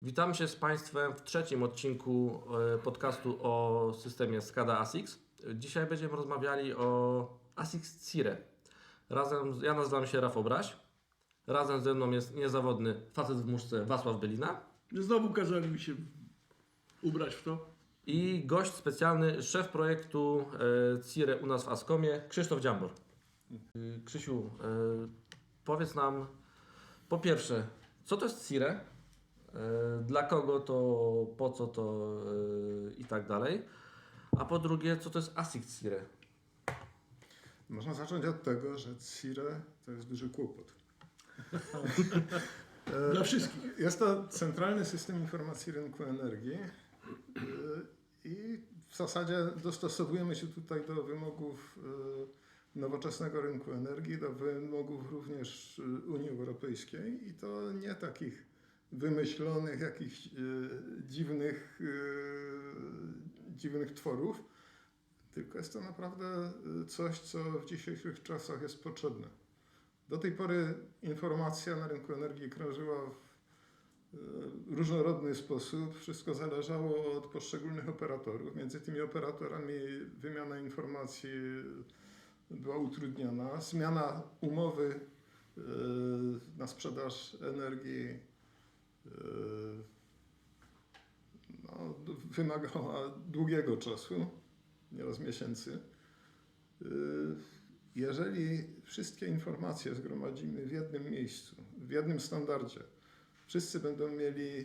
Witamy się z Państwem w trzecim odcinku podcastu o systemie SCADA ASICS. Dzisiaj będziemy rozmawiali o ASICS CIRE. Ja nazywam się Rafał Braś. Razem ze mną jest niezawodny facet w muszce Wacław Bylina. Znowu kazali mi się ubrać w to. I gość specjalny, szef projektu CIRE u nas w Ascomie, Krzysztof Dziambor. Krzysiu, powiedz nam po pierwsze, co to jest CIRE? Dla kogo to, po co to i tak dalej. A po drugie, co to jest ASICS CIRE? Można zacząć od tego, że CIRE to jest duży kłopot. Dla wszystkich. Jest to centralny system informacji rynku energii i w zasadzie dostosowujemy się tutaj do wymogów nowoczesnego rynku energii, do wymogów również Unii Europejskiej i to nie takich wymyślonych, jakichś dziwnych tworów, tylko jest to naprawdę coś, co w dzisiejszych czasach jest potrzebne. Do tej pory informacja na rynku energii krążyła w różnorodny sposób. Wszystko zależało od poszczególnych operatorów. Między tymi operatorami wymiana informacji była utrudniona. Zmiana umowy na sprzedaż energii wymagała długiego czasu, nieraz miesięcy. Jeżeli wszystkie informacje zgromadzimy w jednym miejscu, w jednym standardzie,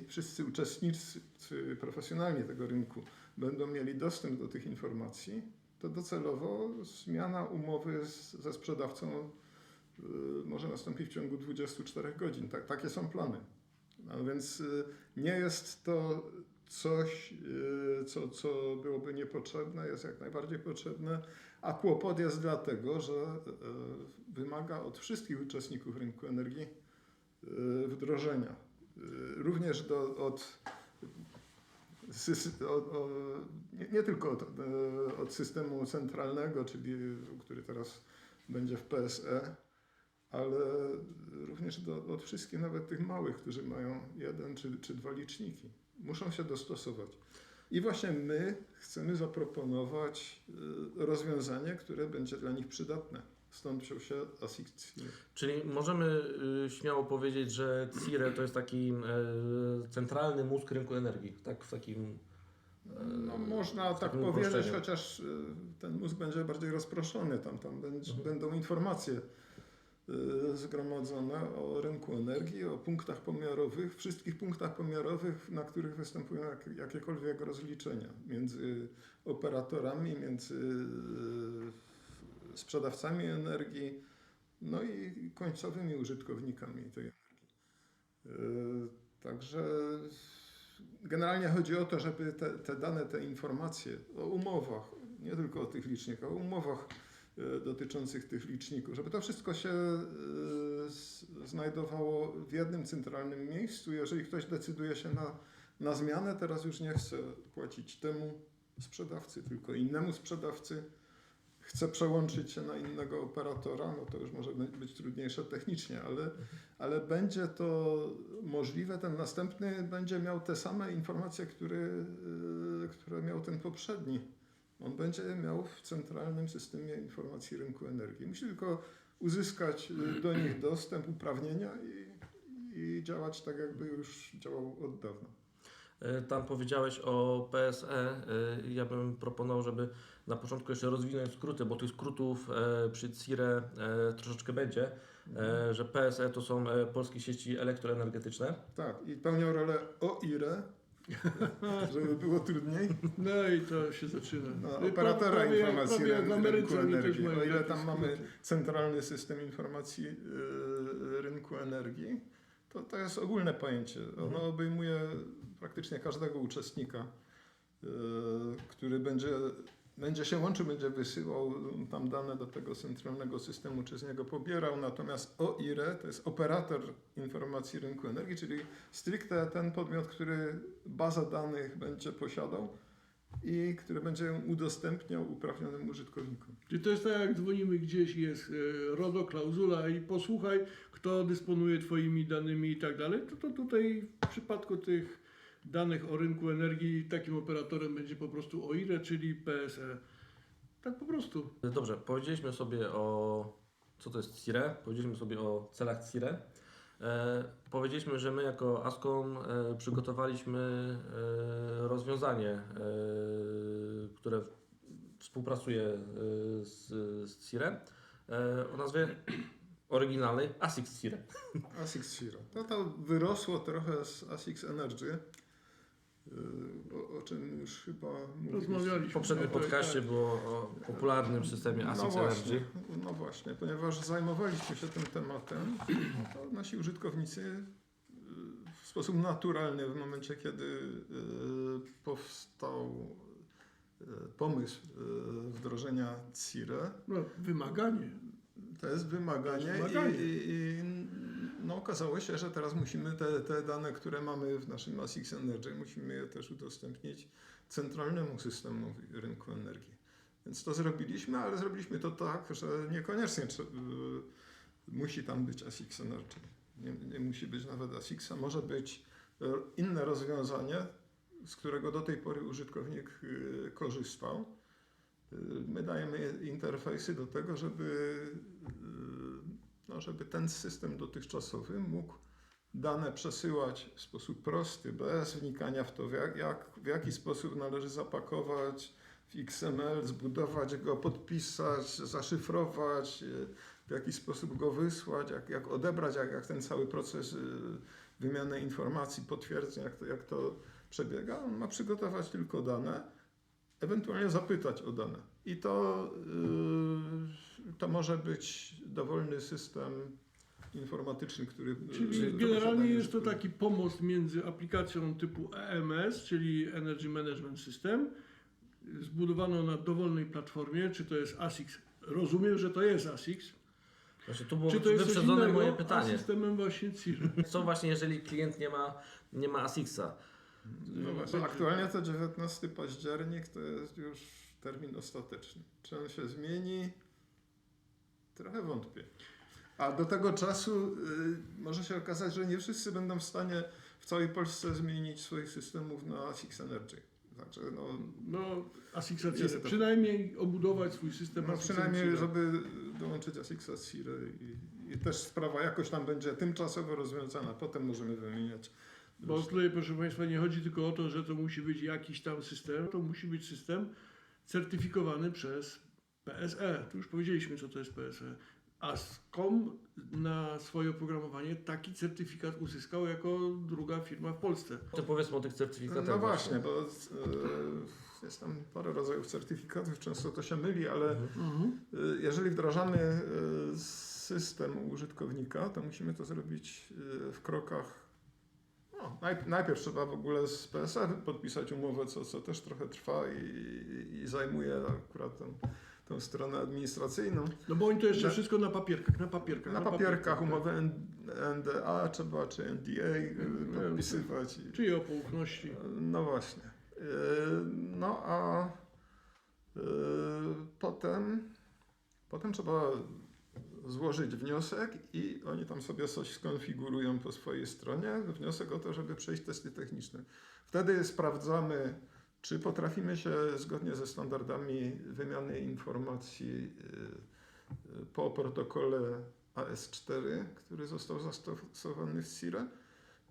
wszyscy uczestnicy profesjonalni tego rynku będą mieli dostęp do tych informacji, to docelowo zmiana umowy ze sprzedawcą może nastąpić w ciągu 24 godzin. Takie są plany. No więc nie jest to coś, co byłoby niepotrzebne, jest jak najbardziej potrzebne, a kłopot jest dlatego, że wymaga od wszystkich uczestników rynku energii wdrożenia. Również nie tylko od systemu centralnego, czyli który teraz będzie w PSE, ale również od wszystkich, nawet tych małych, którzy mają jeden czy dwa liczniki. Muszą się dostosować. I właśnie my chcemy zaproponować rozwiązanie, które będzie dla nich przydatne. Stąd wziął się ASICS CIRE. Czyli możemy śmiało powiedzieć, że CIRE to jest taki centralny mózg rynku energii. Tak w takim... No, można tak powiedzieć, chociaż ten mózg będzie bardziej rozproszony. Tam będą informacje zgromadzone o rynku energii, o punktach pomiarowych, wszystkich punktach pomiarowych, na których występują jakiekolwiek rozliczenia między operatorami, między sprzedawcami energii, no i końcowymi użytkownikami tej energii. Także generalnie chodzi o to, żeby te dane, te informacje o umowach, nie tylko o tych licznikach, o umowach dotyczących tych liczników, żeby to wszystko się znajdowało w jednym centralnym miejscu. Jeżeli ktoś decyduje się na zmianę, teraz już nie chce płacić temu sprzedawcy, tylko innemu sprzedawcy, chce przełączyć się na innego operatora, no to już może być trudniejsze technicznie, ale będzie to możliwe. Ten następny będzie miał te same informacje, które miał ten poprzedni. On będzie miał w centralnym systemie informacji rynku energii. Musi tylko uzyskać do nich dostęp, uprawnienia i działać tak, jakby już działał od dawna. Tam powiedziałeś o PSE. Ja bym proponował, żeby na początku jeszcze rozwinąć skróty, bo tych skrótów przy CIRE troszeczkę będzie, że PSE to są polskie sieci elektroenergetyczne. Tak, i pełnią rolę OIRE, żeby było trudniej. No i to się zaczyna. No, operatora informacji rynku energii. O ile tam skróty. mamy centralny system informacji rynku energii, to jest ogólne pojęcie. Ono obejmuje praktycznie każdego uczestnika, który będzie będzie się łączył, będzie wysyłał tam dane do tego centralnego systemu, czy z niego pobierał. Natomiast OIRE to jest operator informacji rynku energii, czyli stricte ten podmiot, który bazę danych będzie posiadał i który będzie ją udostępniał uprawnionym użytkownikom. Czyli to jest tak, jak dzwonimy gdzieś, jest RODO, klauzula i posłuchaj, kto dysponuje twoimi danymi i tak dalej, to tutaj w przypadku tych danych o rynku energii takim operatorem będzie po prostu OIRE, czyli PSE. Tak po prostu. Dobrze, powiedzieliśmy sobie o co to jest CIRE, powiedzieliśmy sobie o celach CIRE. Powiedzieliśmy, że my jako Ascom przygotowaliśmy rozwiązanie, które współpracuje z CIRE o nazwie oryginalnej ASICS CIRE. ASICS CIRE. To wyrosło trochę z ASICS Energy, o czym już chyba mówiliśmy. Rozmawialiśmy. W poprzednim podcaście było o popularnym systemie ASICS Energy. No właśnie, ponieważ zajmowaliśmy się tym tematem, to nasi użytkownicy w sposób naturalny w momencie, kiedy powstał pomysł wdrożenia CIRE, No, wymaganie. to jest wymaganie i no, okazało się, że teraz musimy te dane, które mamy w naszym ASICS Energy, musimy je też udostępnić centralnemu systemowi rynku energii. Więc to zrobiliśmy, ale zrobiliśmy to tak, że niekoniecznie musi tam być ASICS Energy. Nie musi być nawet ASICS-a, może być inne rozwiązanie, z którego do tej pory użytkownik korzystał. My dajemy interfejsy do tego, żeby ten system dotychczasowy mógł dane przesyłać w sposób prosty, bez wnikania w to, w jaki sposób należy zapakować w XML, zbudować go, podpisać, zaszyfrować, w jaki sposób go wysłać, jak odebrać, jak ten cały proces wymiany informacji, potwierdzeń, jak to przebiega. On ma przygotować tylko dane, ewentualnie zapytać o dane. I to może być dowolny system informatyczny, który... Czyli generalnie jest to taki pomost między aplikacją typu EMS, czyli Energy Management System, zbudowaną na dowolnej platformie, czy to jest ASICS. Rozumiem, że to jest ASICS. Znaczy, tu było Czy to jest coś wyprzedzone innego, moje a pytanie. systemem właśnie CIRE. Co właśnie, jeżeli klient nie ma ASICS-a? No właśnie, aktualnie to 19 październik to jest już termin ostateczny. Czy on się zmieni? Trochę wątpię. A do tego czasu może się okazać, że nie wszyscy będą w stanie w całej Polsce zmienić swoich systemów na ASICS Energy. Także No, ASICS Jest CIRE. to- Przynajmniej obudować swój system ASICS przynajmniej, CIRE. żeby dołączyć ASICS CIRE i też sprawa jakoś tam będzie tymczasowo rozwiązana. Potem możemy wymieniać. Bo tutaj, proszę Państwa, nie chodzi tylko o to, że to musi być jakiś tam system, to musi być system certyfikowany przez PSE. Tu już powiedzieliśmy, co to jest PSE. Ascom na swoje oprogramowanie taki certyfikat uzyskał jako druga firma w Polsce. To powiedzmy o tych certyfikatach. No właśnie, bo jest tam parę rodzajów certyfikatów, często to się myli, ale jeżeli wdrażamy system u użytkownika, to musimy to zrobić w krokach. No, najpierw trzeba w ogóle z PSE podpisać umowę, co też trochę trwa i zajmuje akurat tą stronę administracyjną. No bo oni to jeszcze wszystko na papierkach. Na papierkach umowę NDA trzeba, czy NDA podpisywać. Czyli o poufności. No właśnie. No a potem trzeba złożyć wniosek i oni tam sobie coś skonfigurują po swojej stronie. Wniosek o to, żeby przejść testy techniczne. Wtedy sprawdzamy, czy potrafimy się zgodnie ze standardami wymiany informacji po protokole AS4, który został zastosowany w CIRE,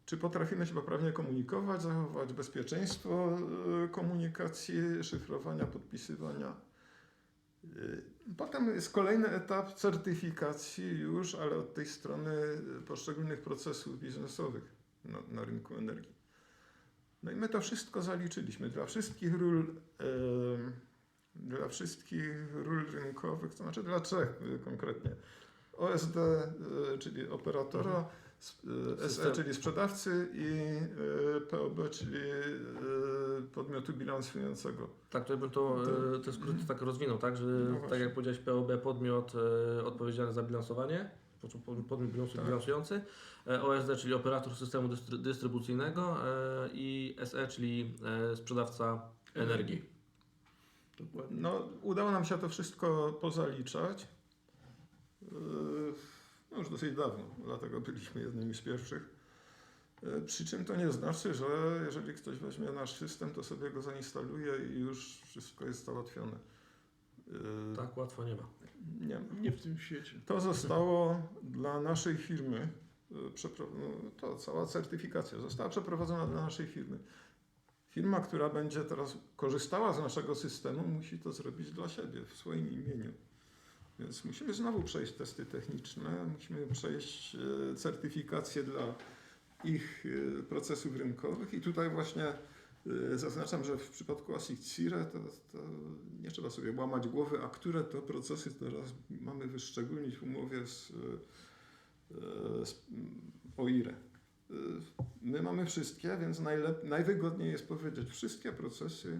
czy potrafimy się poprawnie komunikować, zachować bezpieczeństwo komunikacji, szyfrowania, podpisywania. Potem jest kolejny etap certyfikacji już, ale od tej strony poszczególnych procesów biznesowych na rynku energii. No i my to wszystko zaliczyliśmy dla wszystkich ról rynkowych, to znaczy dla trzech konkretnie. OSD, czyli operatora SE, System. czyli sprzedawcy, i POB, czyli podmiotu bilansującego. Tak, to ja bym te skróty tak rozwinął, tak, że No tak właśnie. jak powiedziałeś, POB podmiot odpowiedzialny za bilansowanie, po czym podmiot Tak. bilansujący, OSD, czyli operator systemu dystrybucyjnego i SE, czyli sprzedawca energii. Dokładnie. No, udało nam się to wszystko pozaliczać. No już dosyć dawno, dlatego byliśmy jednymi z pierwszych. Przy czym to nie znaczy, że jeżeli ktoś weźmie nasz system, to sobie go zainstaluje i już wszystko jest załatwione. Tak łatwo nie ma. Nie. Nie w tym świecie. To zostało dla naszej firmy, to cała certyfikacja została przeprowadzona dla naszej firmy. Firma, która będzie teraz korzystała z naszego systemu, musi to zrobić dla siebie, w swoim imieniu. Więc musimy znowu przejść testy techniczne, musimy przejść certyfikację dla ich procesów rynkowych i tutaj właśnie zaznaczam, że w przypadku ASIC CIRE to nie trzeba sobie łamać głowy, a które to procesy teraz mamy wyszczególnić w umowie z OIRE. My mamy wszystkie, więc najwygodniej jest powiedzieć wszystkie procesy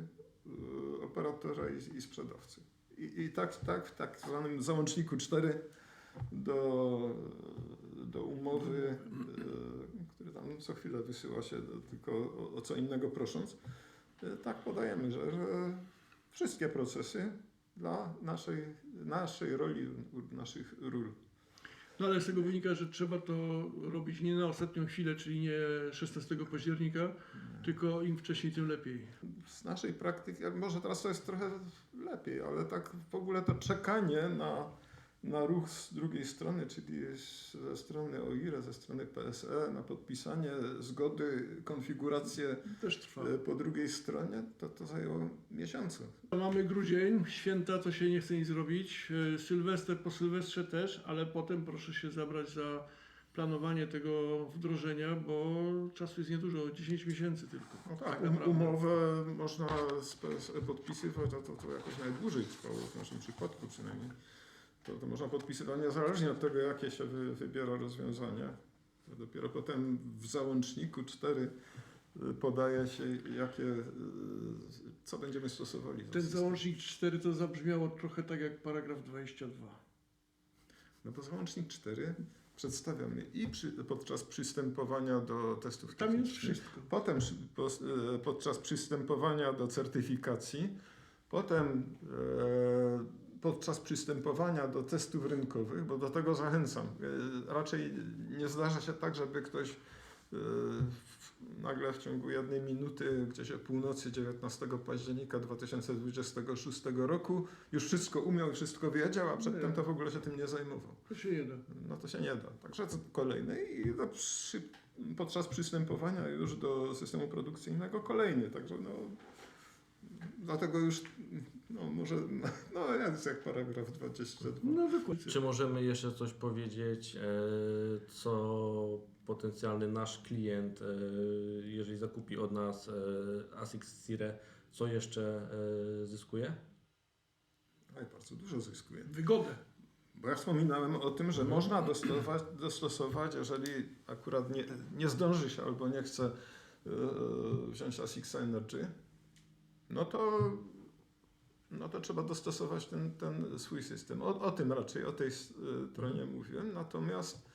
operatora i sprzedawcy. I tak w tak zwanym załączniku 4 do umowy, który tam co chwilę wysyła się, tylko o co innego prosząc, tak podajemy, że wszystkie procesy dla naszej roli, naszych ról. No ale z tego wynika, że trzeba to robić nie na ostatnią chwilę, czyli nie 16 października, tylko im wcześniej, tym lepiej. Z naszej praktyki, może teraz to jest trochę lepiej, ale tak w ogóle to czekanie na ruch z drugiej strony, czyli ze strony OIRE, ze strony PSE, na podpisanie zgody, konfigurację Też trwa. po drugiej stronie, to zajęło miesiące. Mamy grudzień, święta to się nie chce nic zrobić, Sylwester po Sylwestrze też, ale potem proszę się zabrać za planowanie tego wdrożenia, bo czasu jest niedużo, 10 miesięcy tylko. No tak, naprawdę. umowę można z PSE podpisywać, a to jakoś nawet dłużej trwało, w naszym przypadku przynajmniej. To można podpisywać niezależnie od tego, jakie się wybiera rozwiązanie. To dopiero potem w załączniku 4 podaje się, co będziemy stosowali. za Ten system. załącznik 4 to zabrzmiało trochę tak jak paragraf 22. No bo załącznik 4 przedstawiamy podczas przystępowania do testów Tam jest technicznych, wszystko. potem podczas przystępowania do certyfikacji, potem podczas przystępowania do testów rynkowych, bo do tego zachęcam. Raczej nie zdarza się tak, żeby ktoś nagle w ciągu 1 minuty, gdzieś o północy 19 października 2026 roku już wszystko umiał, wszystko wiedział, a przedtem to w ogóle się tym nie zajmował. To się nie da. No to się nie da. Także to kolejny i podczas przystępowania już do systemu produkcyjnego kolejny. Także dlatego już może jak paragraf 22. No dokładnie. Czy możemy jeszcze coś powiedzieć, co potencjalny nasz klient, jeżeli zakupi od nas ASIC CIRE, co jeszcze zyskuje? Bardzo dużo zyskuje. Wygodę. Bo ja wspominałem o tym, że można dostosować, jeżeli akurat nie zdąży się albo nie chce wziąć ASIC Energy, no to trzeba dostosować ten swój system. O tym raczej, o tej stronie mówiłem. Natomiast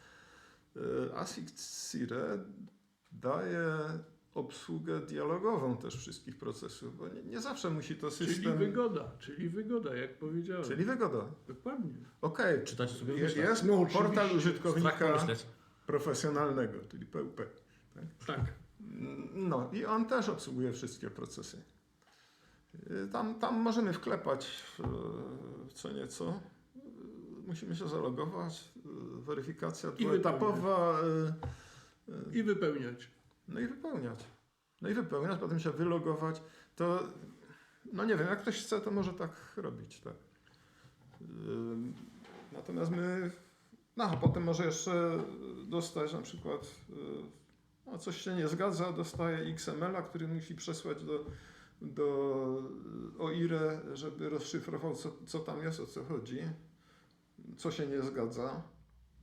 ASIC CIRE daje obsługę dialogową też wszystkich procesów, bo nie zawsze musi to system... Czyli wygoda, jak powiedziałem. Czyli wygoda. Dokładnie. Okej, Czytacie sobie w myślach? jest No, portal oczywiście. Strach użytkownika pomyśleć. profesjonalnego, czyli PUP. Tak. No i on też obsługuje wszystkie procesy. Tam możemy wklepać co nieco. Musimy się zalogować. Weryfikacja dwuetapowa. I wypełniać. No i wypełniać, potem się wylogować. To, no nie wiem, jak ktoś chce, to może tak robić. Tak. Natomiast a potem może jeszcze dostać na przykład, coś się nie zgadza, dostaje XML-a, który musi przesłać do OIRE, żeby rozszyfrował, co tam jest, o co chodzi, co się nie zgadza.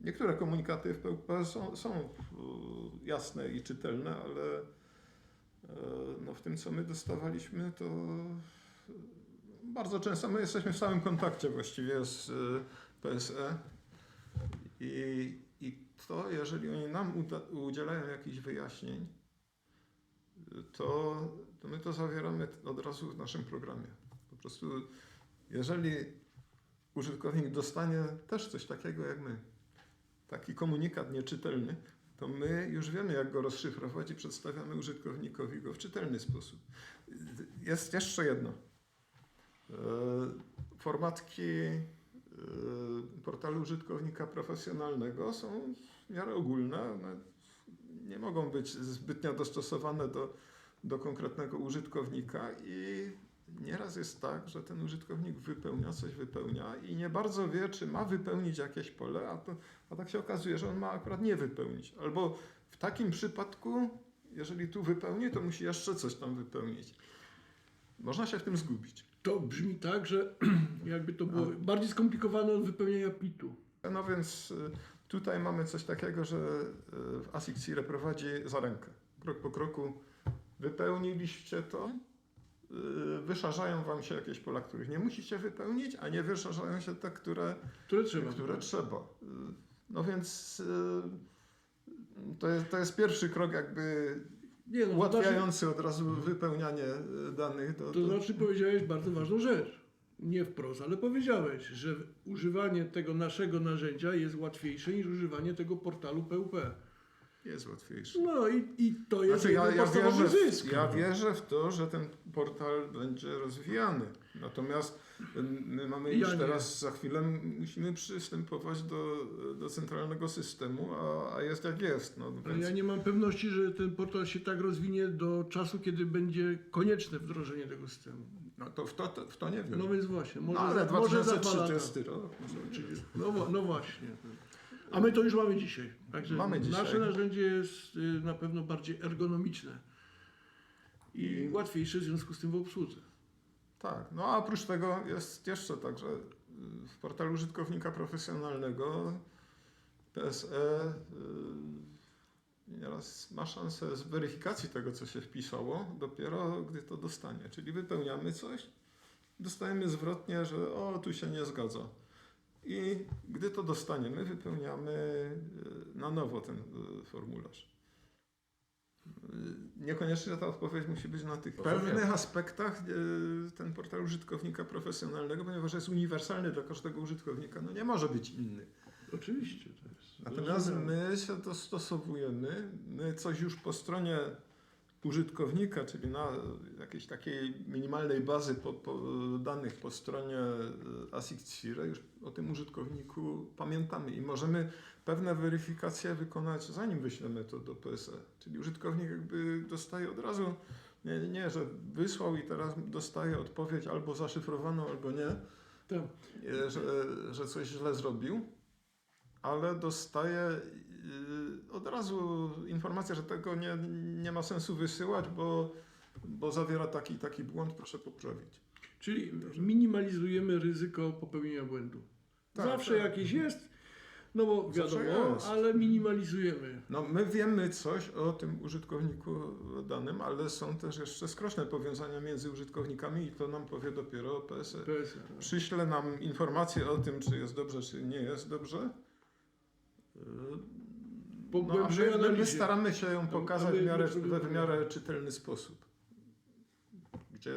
Niektóre komunikaty w PUP są jasne i czytelne, ale no, w tym, co my dostawaliśmy, to bardzo często my jesteśmy w stałym kontakcie właściwie z PSE i to, jeżeli oni nam udzielają jakichś wyjaśnień, to my to zawieramy od razu w naszym programie. Po prostu, jeżeli użytkownik dostanie też coś takiego jak my, taki komunikat nieczytelny, to my już wiemy, jak go rozszyfrować i przedstawiamy użytkownikowi go w czytelny sposób. Jest jeszcze jedno. Formatki portalu użytkownika profesjonalnego są w miarę ogólne. One nie mogą być zbytnio dostosowane do konkretnego użytkownika i nieraz jest tak, że ten użytkownik wypełnia i nie bardzo wie, czy ma wypełnić jakieś pole, a tak się okazuje, że on ma akurat nie wypełnić. Albo w takim przypadku, jeżeli tu wypełni, to musi jeszcze coś tam wypełnić. Można się w tym zgubić. To brzmi tak, że jakby to było bardziej skomplikowane od wypełnienia PIT-u. No więc tutaj mamy coś takiego, że ASIC-CIRE prowadzi za rękę. Krok po kroku wypełniliście to, wyszarzają wam się jakieś pola, których nie musicie wypełnić, a nie wyszarzają się te, które trzeba. No więc to jest pierwszy krok jakby ułatwiający od razu wypełnianie danych. To znaczy powiedziałeś bardzo ważną rzecz. Nie wprost, ale powiedziałeś, że używanie tego naszego narzędzia jest łatwiejsze niż używanie tego portalu PUP. Jest łatwiejszy. No i to jest Znaczy, podstawowy zysk. Ja wierzę w to, że ten portal będzie rozwijany. Natomiast my mamy już teraz, za chwilę musimy przystępować do centralnego systemu, a jest jak jest. No, więc... Ja nie mam pewności, że ten portal się tak rozwinie do czasu, kiedy będzie konieczne wdrożenie tego systemu. No to w to nie wiem. No więc właśnie. Może ale może za 2030 rok. No właśnie. A my to już mamy dzisiaj. Także mamy dzisiaj. Nasze narzędzie jest na pewno bardziej ergonomiczne i łatwiejsze w związku z tym w obsłudze. Tak, no a oprócz tego jest jeszcze tak, że w portalu użytkownika profesjonalnego PSE nieraz ma szansę zweryfikacji tego, co się wpisało, dopiero gdy to dostanie. Czyli wypełniamy coś, dostajemy zwrotnie, że tu się nie zgadza. I gdy to dostaniemy, wypełniamy na nowo ten formularz. Niekoniecznie ta odpowiedź musi być na tych pewnych aspektach ten portal użytkownika profesjonalnego, ponieważ jest uniwersalny dla każdego użytkownika, no nie może być inny. Oczywiście to jest. Natomiast my się dostosowujemy, my coś już po stronie użytkownika, czyli na jakiejś takiej minimalnej bazy danych po stronie ASIC-CIRE już o tym użytkowniku pamiętamy i możemy pewne weryfikacje wykonać, zanim wyślemy to do PSE. Czyli użytkownik jakby dostaje od razu, nie, że wysłał i teraz dostaje odpowiedź albo zaszyfrowaną, albo nie, tak. że coś źle zrobił, ale dostaje od razu informację, że tego nie ma sensu wysyłać, bo zawiera taki błąd, proszę poprawić. Czyli minimalizujemy ryzyko popełnienia błędu. Tak, zawsze jakieś jest, no bo wiadomo, ale minimalizujemy. No my wiemy coś o tym użytkowniku danym, ale są też jeszcze skroczne powiązania między użytkownikami i to nam powie dopiero PSE. Przyśle nam informację o tym, czy jest dobrze, czy nie jest dobrze. No, my staramy się ją pokazać w miarę czytelny sposób. Gdzie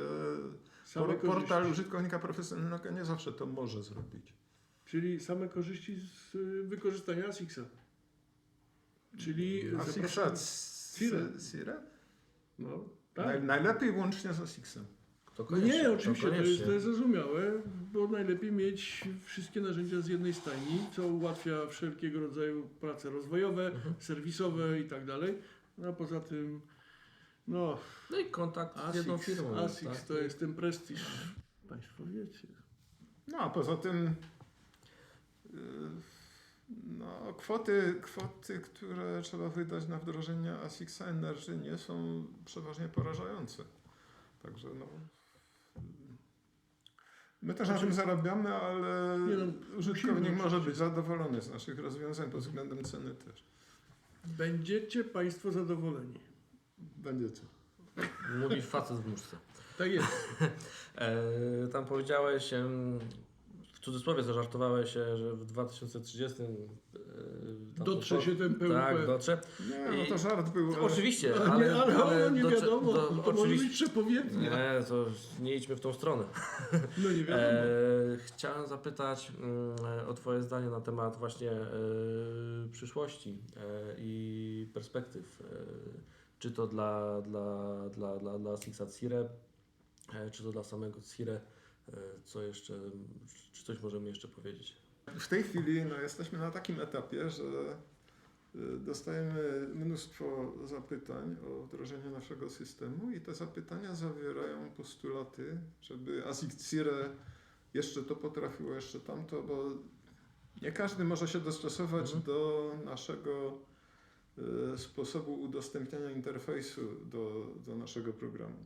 portal użytkownika profesjonalnego nie zawsze to może zrobić. Czyli same korzyści z wykorzystania ASIC-a. Czyli CIRE? No, tak. Najlepiej łącznie z ASIC-em. Nie, oczywiście, to jest zrozumiałe, bo najlepiej mieć wszystkie narzędzia z jednej stajni, co ułatwia wszelkiego rodzaju prace rozwojowe, serwisowe i tak dalej. No a poza tym, no i kontakt z jedną firmą. ASIC tak? To jest ten prestiż, Państwo wiecie. No a poza tym kwoty, które trzeba wydać na wdrożenie ASIC-a Energy nie są przeważnie porażające. Także My też na tym zarabiamy, ale Nie no, użytkownik musimy może być zadowolony z naszych rozwiązań pod względem ceny też. Będziecie Państwo zadowoleni. Będziecie. Mówi facet w muszce. Tak jest. Tam powiedziałeś, w cudzysłowie zażartowałeś się, że w 2030 tam Dotrze się ten PUP. Tak, dotrze. Nie, no to żart był. ale- Oczywiście, ale nie dotrze- wiadomo, to może być oczywiście. przepowiednia. Nie, to nie idźmy w tą stronę. No nie wiadomo. Chciałem zapytać o Twoje zdanie na temat właśnie przyszłości i perspektyw. Czy to dla Asixa Cire, czy to dla samego Cire. Co jeszcze, czy coś możemy jeszcze powiedzieć? W tej chwili jesteśmy na takim etapie, że dostajemy mnóstwo zapytań o wdrożenie naszego systemu i te zapytania zawierają postulaty, żeby Asics Cire jeszcze to potrafiło, jeszcze tamto, bo nie każdy może się dostosować do naszego sposobu udostępniania interfejsu do naszego programu.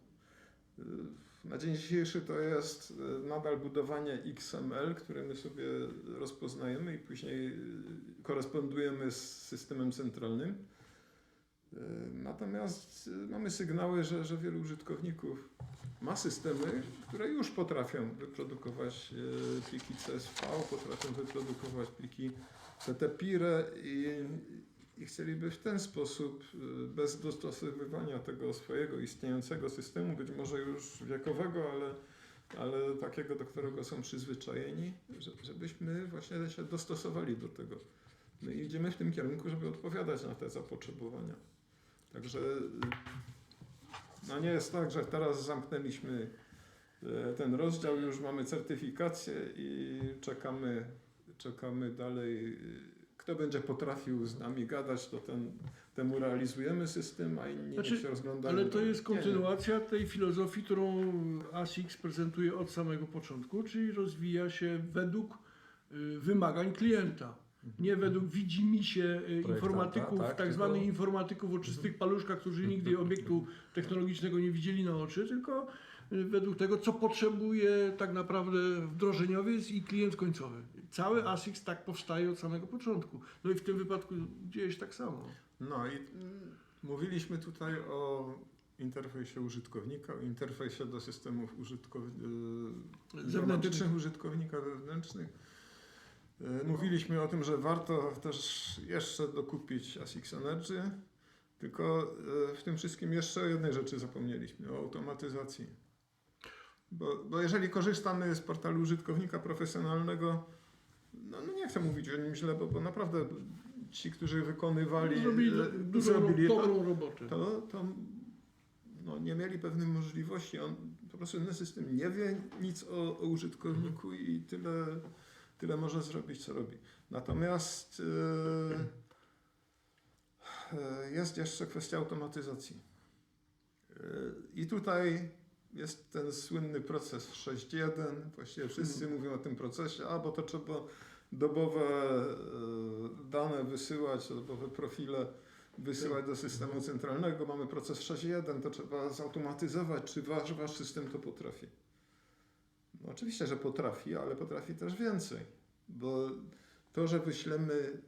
Na dzień dzisiejszy to jest nadal budowanie XML, które my sobie rozpoznajemy i później korespondujemy z systemem centralnym. Natomiast mamy sygnały, że wielu użytkowników ma systemy, które już potrafią wyprodukować pliki CSV, potrafią wyprodukować pliki CTPIRE i chcieliby w ten sposób, bez dostosowywania tego swojego istniejącego systemu, być może już wiekowego, ale takiego, do którego są przyzwyczajeni, żebyśmy właśnie się dostosowali do tego. My idziemy w tym kierunku, żeby odpowiadać na te zapotrzebowania. Także nie jest tak, że teraz zamknęliśmy ten rozdział, już mamy certyfikację i czekamy dalej. Kto będzie potrafił z nami gadać, to temu realizujemy system, a inni się rozglądają. Ale to jest kontynuacja tej filozofii, którą ASICS prezentuje od samego początku, czyli rozwija się według wymagań klienta. Nie według widzimisię informatyków, tak, zwanych informatyków o czystych paluszkach, którzy nigdy obiektu technologicznego nie widzieli na oczy, tylko według tego, co potrzebuje tak naprawdę wdrożeniowiec i klient końcowy. Cały ASICS tak powstaje od samego początku. No i w tym wypadku dzieje się tak samo. No i mówiliśmy tutaj o interfejsie użytkownika, o interfejsie do systemów zewnętrznych użytkownika wewnętrznych. Mówiliśmy o tym, że warto też jeszcze dokupić ASICS Energy, tylko w tym wszystkim jeszcze o jednej rzeczy zapomnieliśmy, o automatyzacji. Bo jeżeli korzystamy z portalu użytkownika profesjonalnego, no nie chcę mówić o nim źle, bo naprawdę ci, którzy wykonywali, zrobili dobrą robotę. To nie mieli pewnych możliwości. Po prostu ten system nie wie nic o użytkowniku i tyle może zrobić, co robi. Natomiast jest jeszcze kwestia automatyzacji. I tutaj jest ten słynny proces 6.1. Właściwie wszyscy mówią o tym procesie, bo to trzeba dobowe dane wysyłać, dobowe profile wysyłać do systemu centralnego. Mamy proces 6.1, to trzeba zautomatyzować. Czy wasz system to potrafi? No oczywiście, że potrafi, ale potrafi też więcej. Bo to, że wyślemy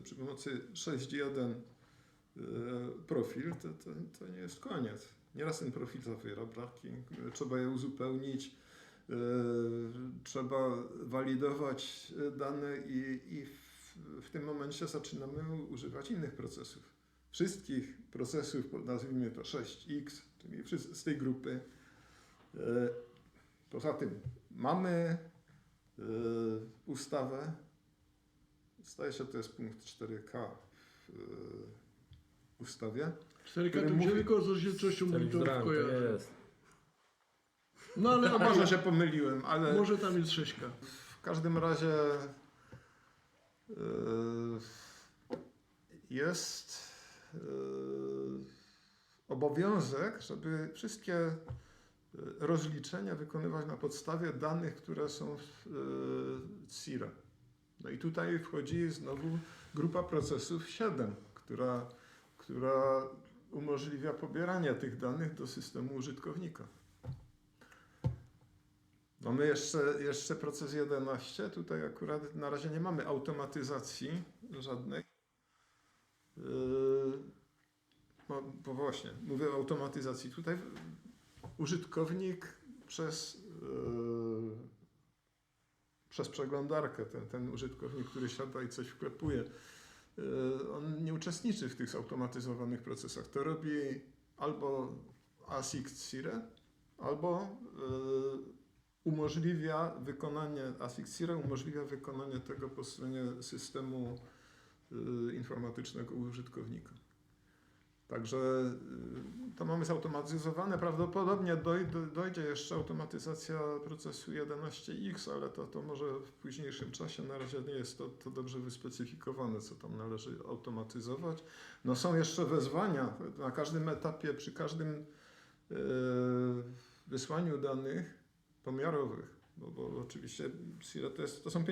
przy pomocy 6.1 profil, to nie jest koniec. Nieraz ten profil zawiera braki, trzeba je uzupełnić, trzeba walidować dane i w tym momencie zaczynamy używać innych procesów. Wszystkich procesów, nazwijmy to 6X, czyli z tej grupy. Poza tym mamy ustawę, zdaje się, to jest punkt 4K w ustawie. 4K to tylko z rozdzielczością monitorów kojarzy. Jest. No ale Może się pomyliłem, ale może tam jest 6K. w każdym razie jest obowiązek, żeby wszystkie rozliczenia wykonywać na podstawie danych, które są w CIRE. No i tutaj wchodzi znowu grupa procesów 7, która umożliwia pobieranie tych danych do systemu użytkownika. Mamy jeszcze proces 11. Tutaj akurat na razie nie mamy automatyzacji żadnej. Bo właśnie, mówię o automatyzacji. Tutaj użytkownik przez przeglądarkę, ten użytkownik, który siada i coś wklepuje, on nie uczestniczy w tych zautomatyzowanych procesach. To robi albo ASIC Sire, albo ASIC Sire umożliwia wykonanie tego po stronie systemu informatycznego użytkownika. Także to mamy zautomatyzowane. Prawdopodobnie dojdzie jeszcze automatyzacja procesu 11X, ale to może w późniejszym czasie. Na razie nie jest to dobrze wyspecyfikowane, co tam należy automatyzować. No są jeszcze wezwania na każdym etapie, przy każdym wysłaniu danych pomiarowych, bo oczywiście Sire to są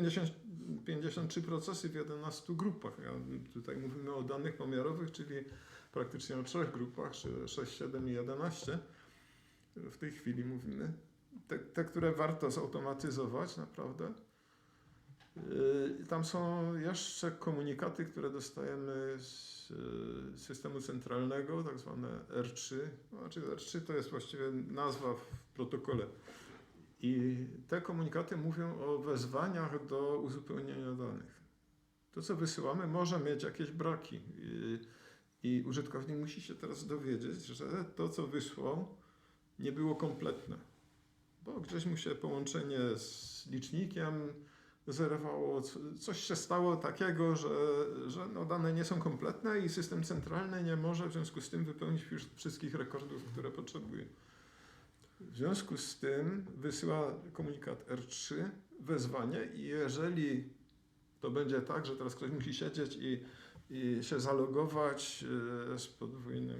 53 procesy w 11 grupach. Tutaj mówimy o danych pomiarowych, czyli praktycznie o 3 grupach, 6, 7 i 11. W tej chwili mówimy. Te, które warto zautomatyzować naprawdę. Tam są jeszcze komunikaty, które dostajemy z systemu centralnego, tak zwane R3. Znaczy R3 to jest właściwie nazwa w protokole. I te komunikaty mówią o wezwaniach do uzupełnienia danych. To, co wysyłamy, może mieć jakieś braki. I użytkownik musi się teraz dowiedzieć, że to, co wysłał, nie było kompletne. Bo gdzieś mu się połączenie z licznikiem zerwało, coś się stało takiego, że dane nie są kompletne i system centralny nie może w związku z tym wypełnić wszystkich rekordów, które potrzebuje. W związku z tym wysyła komunikat R3, wezwanie i jeżeli to będzie tak, że teraz ktoś musi siedzieć i się zalogować z podwójną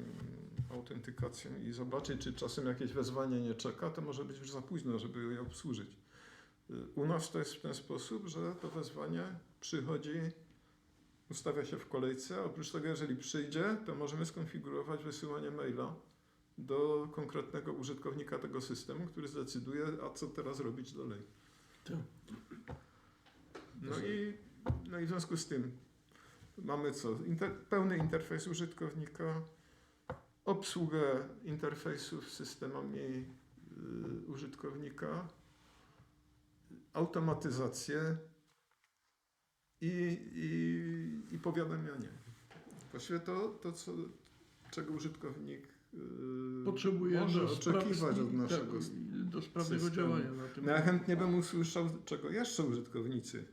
autentykacją i zobaczyć, czy czasem jakieś wezwanie nie czeka, to może być już za późno, żeby je obsłużyć. U nas to jest w ten sposób, że to wezwanie przychodzi, ustawia się w kolejce. Oprócz tego, jeżeli przyjdzie, to możemy skonfigurować wysyłanie maila do konkretnego użytkownika tego systemu, który zdecyduje, a co teraz robić dalej. No i w związku z tym mamy co? Pełny interfejs użytkownika, obsługę interfejsów z systemami użytkownika, automatyzację i powiadamianie. Właściwie to czego użytkownik Potrzebuje może oczekiwać od naszego do sprawnego systemu. działania na tym. No, ja chętnie bym usłyszał, czego jeszcze użytkownicy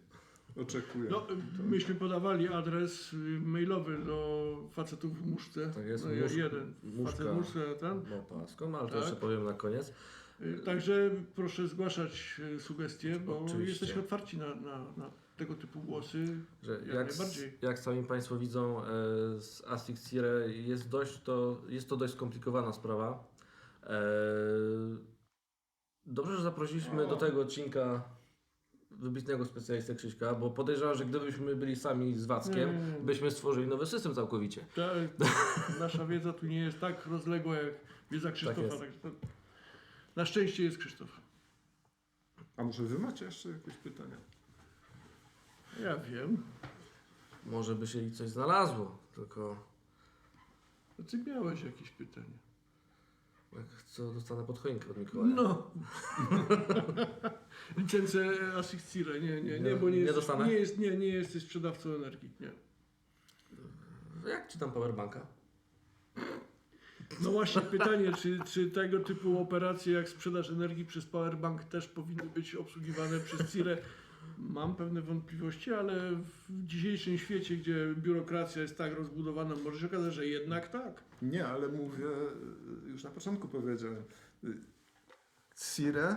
oczekują. No, myśmy podawali adres mailowy do facetów w muszce. Tak jest, No, jeden facet w muszce, ten. Małpa.com, ale to Tak. jeszcze powiem na koniec. Także proszę zgłaszać sugestie, bo Oczywiście. jesteśmy otwarci na tego typu głosy. Że Jak najbardziej. jak sami Państwo widzą, z ASIC Sire jest to dość skomplikowana sprawa. Dobrze, że zaprosiliśmy do tego odcinka wybitnego specjalistę Krzyśka, bo podejrzewam, że gdybyśmy byli sami z Wackiem, byśmy stworzyli nowy system całkowicie. Nasza wiedza tu nie jest tak rozległa jak wiedza Krzysztofa. jest. Także na szczęście jest Krzysztof. A może wy macie jeszcze jakieś pytania? Ja wiem. Może by się i coś znalazło, tylko A ty miałeś jakieś pytanie. jak co dostanę pod choinkę od Mikołaja. No. Licencję ASIC Sire. Nie, bo Nie dostanę? nie jesteś sprzedawcą energii. Nie. Jak czytam powerbanka? No właśnie pytanie, czy tego typu operacje jak sprzedaż energii przez powerbank też powinny być obsługiwane przez Sire? Mam pewne wątpliwości, ale w dzisiejszym świecie, gdzie biurokracja jest tak rozbudowana, może się okazać, że jednak tak. Nie, ale mówię, już na początku powiedziałem, Sire,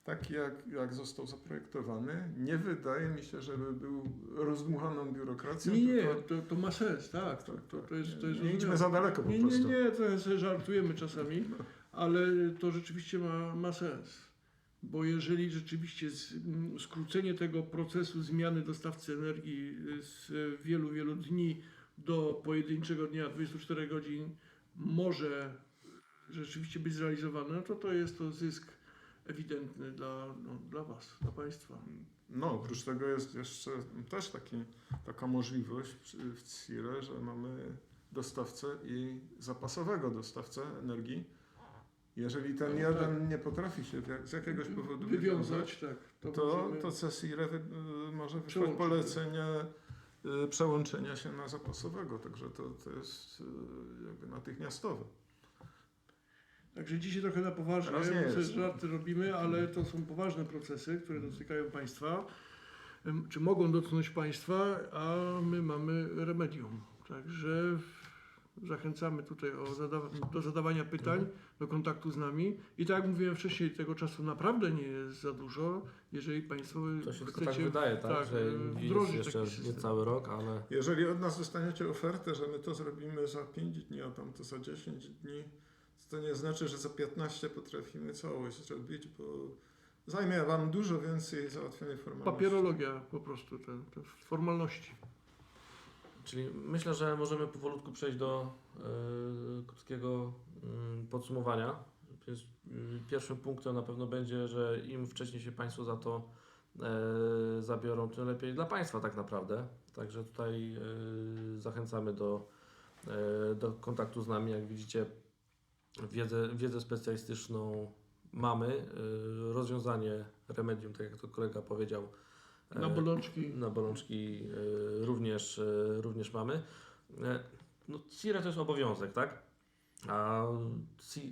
taki jak został zaprojektowany, nie wydaje mi się, żeby był rozdmuchaną biurokracją. Nie, tylko... to ma sens, tak. To jest nie idźmy za daleko po prostu. Nie, to sobie żartujemy czasami, ale to rzeczywiście ma sens. Bo jeżeli rzeczywiście skrócenie tego procesu zmiany dostawcy energii z wielu dni do pojedynczego dnia, 24 godzin, może rzeczywiście być zrealizowane, no to jest to zysk ewidentny dla Was, dla Państwa. No, oprócz tego jest jeszcze też taka możliwość w CIRE, że mamy dostawcę i zapasowego dostawcę energii. Jeżeli ten jeden nie potrafi się z jakiegoś powodu Wywiązać, tak. to CSIRE może wysłać Przełączyć. polecenie przełączenia się na zapasowego, także to jest jakby natychmiastowe. Także dzisiaj trochę na poważnie, Teraz nie my sobie jest. żarty robimy, ale to są poważne procesy, które dotykają Państwa, czy mogą dotknąć Państwa, a my mamy remedium. Także zachęcamy tutaj do zadawania pytań, do kontaktu z nami. I tak jak mówiłem wcześniej, tego czasu naprawdę nie jest za dużo, jeżeli Państwo To się tylko chcecie tak wydaje, tak? Że jest wdrożyć jeszcze taki system. niecały rok, ale Jeżeli od nas dostaniecie ofertę, że my to zrobimy za 5 dni, a tam to za 10 dni, to nie znaczy, że za 15 potrafimy całość zrobić, bo zajmie Wam dużo więcej załatwienia formalności. Papierologia po prostu, te formalności. czyli myślę, że możemy powolutku przejść do krótkiego podsumowania. Więc, pierwszym punktem na pewno będzie, że im wcześniej się Państwo za to zabiorą, tym lepiej dla Państwa tak naprawdę. Także tutaj zachęcamy do kontaktu z nami. Jak widzicie, wiedzę specjalistyczną mamy. Rozwiązanie remedium, tak jak to kolega powiedział, Na bolączki. na bolączki również mamy. No, CIRE to jest obowiązek, tak? A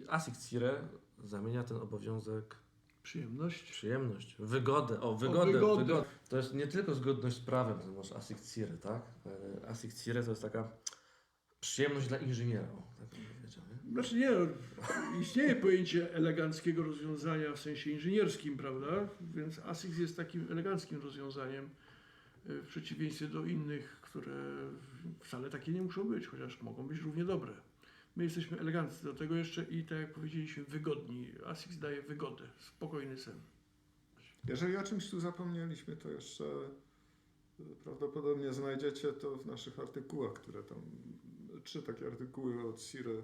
ASIC CIRE zamienia ten obowiązek Przyjemność. w przyjemność, wygodę. Wygodę. wygodę. To jest nie tylko zgodność z prawem, to masz ASIC CIRE, tak? ASIC CIRE to jest taka przyjemność dla inżyniera. O, tak bym powiedział, nie? Znaczy nie, istnieje pojęcie eleganckiego rozwiązania w sensie inżynierskim, prawda? Więc ASICS jest takim eleganckim rozwiązaniem w przeciwieństwie do innych, które wcale takie nie muszą być, chociaż mogą być równie dobre. My jesteśmy eleganccy do tego jeszcze i tak jak powiedzieliśmy, wygodni. ASICS daje wygodę, spokojny sen. Jeżeli o czymś tu zapomnieliśmy, to jeszcze prawdopodobnie znajdziecie to w naszych artykułach, które tam, 3 takie artykuły od CIRE.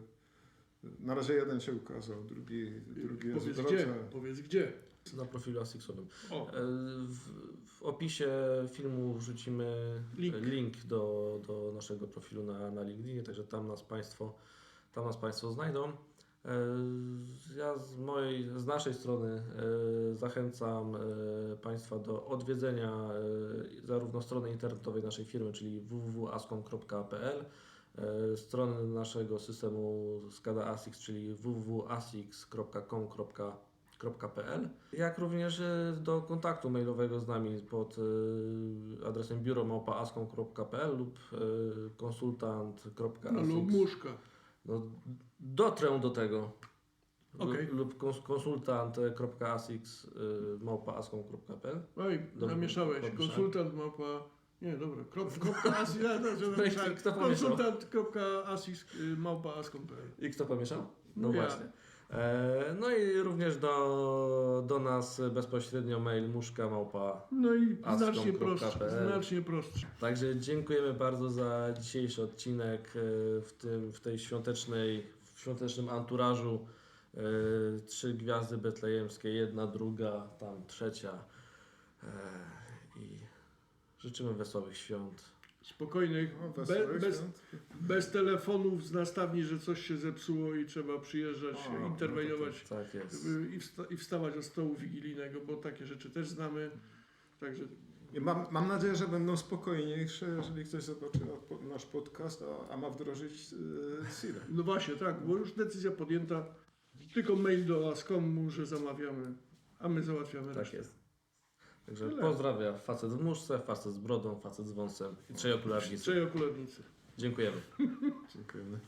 Na razie jeden się ukazał, drugi jest w Powiedz drodze. gdzie, powiedz gdzie. Na profilu ASICS-owym. O, W opisie filmu wrzucimy link do naszego profilu na LinkedInie, także tam nas Państwo znajdą. Ja z naszej strony zachęcam Państwa do odwiedzenia zarówno strony internetowej naszej firmy, czyli www.ascom.pl, strony naszego systemu SCADA ASICS, czyli www.asics.com.pl, jak również do kontaktu mailowego z nami pod adresem biuro@ascom.pl lub konsultant.asics. lub muszka. No, dotrę do tego. Okej. Lub konsultant.asics@ascom.pl. Oj, Dobrze, namieszałeś. pomieszałem. Konsultant małpa... Nie, dobra. Kropka.asics. Kto pomieszał? Konsultant.asics@ascom.pl. I kto pomieszał? No Ja. właśnie. No i również do nas bezpośrednio mail muszka@. No i Ascom.pl. znacznie prostsze. Także dziękujemy bardzo za dzisiejszy odcinek w tej świątecznym anturażu. 3 gwiazdy betlejemskie, 1, 2, tam 3. I życzymy wesołych świąt. Spokojnych, No, wesołych świąt. bez telefonów z nastawni, że coś się zepsuło i trzeba przyjeżdżać, O, interweniować Tak jest. i wstawać od stołu wigilijnego, bo takie rzeczy też znamy. Także I mam nadzieję, że będą spokojniejsze, jeżeli ktoś zobaczy nasz podcast, a ma wdrożyć CIRE. no właśnie, tak, bo już decyzja podjęta. Tylko mail do Ascomu, że zamawiamy, a my załatwiamy Tak resztę. jest. Także Tyle. pozdrawia facet w muszce, facet z brodą, facet z wąsem i 3 okularnicy. Trzej okularnicy. Dziękujemy. Dziękujemy.